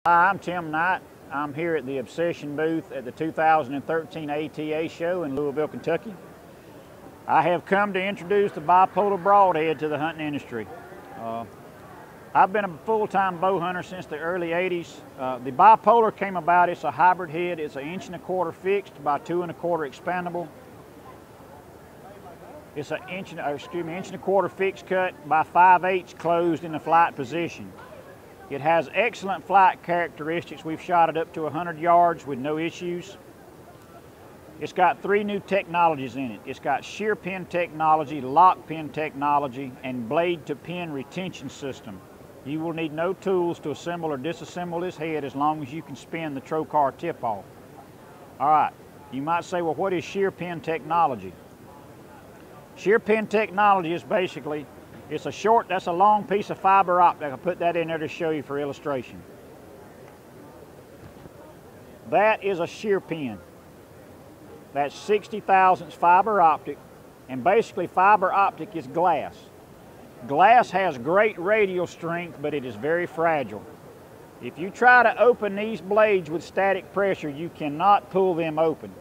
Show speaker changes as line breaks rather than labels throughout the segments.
Hi, I'm Tim Knight. I'm here at the Obsession booth at the 2013 ATA show in Louisville, Kentucky. I have come to introduce the bipolar broadhead to the hunting industry. I've been a full-time bow hunter since the early 80s. The bipolar came about, it's a hybrid head. It's 1.25 inch fixed by 2.25 expandable. It's an 1.25 inch fixed cut by 5/8 closed in the flight position. It has excellent flight characteristics. We've shot it up to 100 yards with no issues. It's got 3 new technologies in it. It's got shear pin technology, lock pin technology, and blade to pin retention system. You will need no tools to assemble or disassemble this head as long as you can spin the trocar tip off. All right, you might say, well, what is shear pin technology? Shear pin technology is basically, that's a long piece of fiber optic. I'll put that in there to show you for illustration. That is a shear pin. That's 60 thousandths fiber optic, and basically fiber optic is glass. Glass has great radial strength, but it is very fragile. If you try to open these blades with static pressure, you cannot pull them open.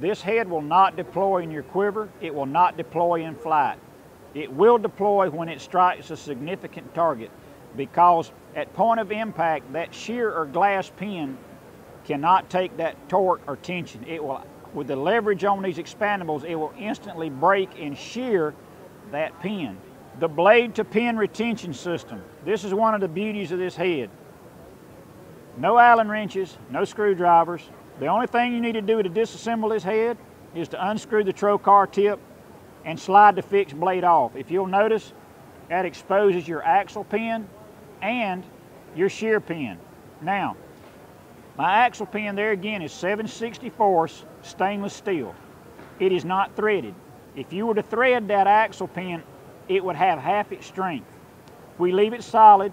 This head will not deploy in your quiver. It will not deploy in flight. It will deploy when it strikes a significant target, because at point of impact, that shear or glass pin cannot take that torque or tension. It will, with the leverage on these expandables, it will instantly break and shear that pin. The blade to pin retention system. This is one of the beauties of this head. No Allen wrenches, no screwdrivers. The only thing you need to do to disassemble this head is to unscrew the trocar tip and slide the fixed blade off. If you'll notice, that exposes your axle pin and your shear pin. Now, my axle pin there again is 7/64 stainless steel. It is not threaded. If you were to thread that axle pin, it would have half its strength. We leave it solid,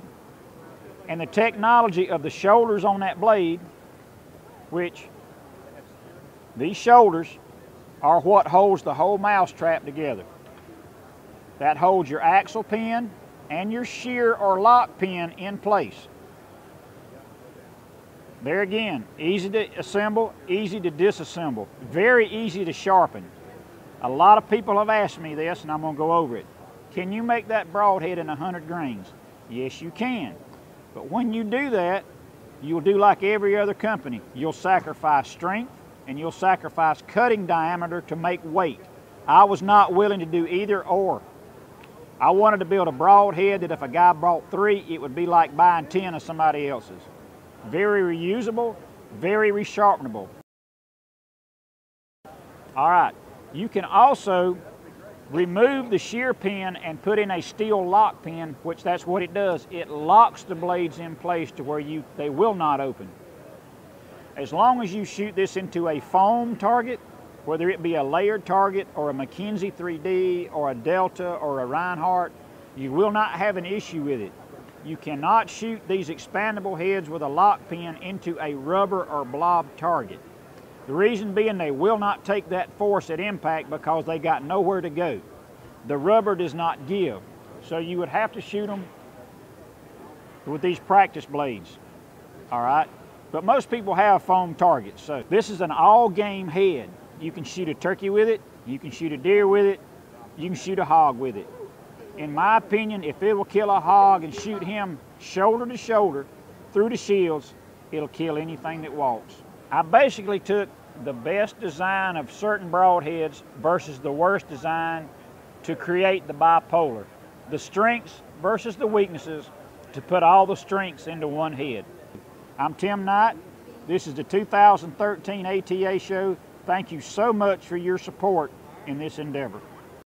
and the technology of the shoulders on that blade, which these shoulders are what holds the whole mousetrap together. That holds your axle pin and your shear or lock pin in place. There again, easy to assemble, easy to disassemble, very easy to sharpen. A lot of people have asked me this, and I'm going to go over it. Can you make that broadhead in 100 grains? Yes, you can. But when you do that, you'll do like every other company. You'll sacrifice strength, and you'll sacrifice cutting diameter to make weight. I was not willing to do either or. I wanted to build a broadhead that if a guy bought 3, it would be like buying 10 of somebody else's. Very reusable, very resharpenable. All right, you can also remove the shear pin and put in a steel lock pin, which that's what it does. It locks the blades in place to where they will not open. As long as you shoot this into a foam target, whether it be a layered target or a Mackenzie 3D or a Delta or a Reinhardt, you will not have an issue with it. You cannot shoot these expandable heads with a lock pin into a rubber or blob target. The reason being, they will not take that force at impact because they got nowhere to go. The rubber does not give. So you would have to shoot them with these practice blades, all right? But most people have foam targets. So this is an all-game head. You can shoot a turkey with it, you can shoot a deer with it, you can shoot a hog with it. In my opinion, if it will kill a hog and shoot him shoulder to shoulder through the shields, it'll kill anything that walks. I basically took the best design of certain broadheads versus the worst design to create the bipolar. The strengths versus the weaknesses, to put all the strengths into one head. I'm Tim Knight. This is the 2013 ATA show. Thank you so much for your support in this endeavor.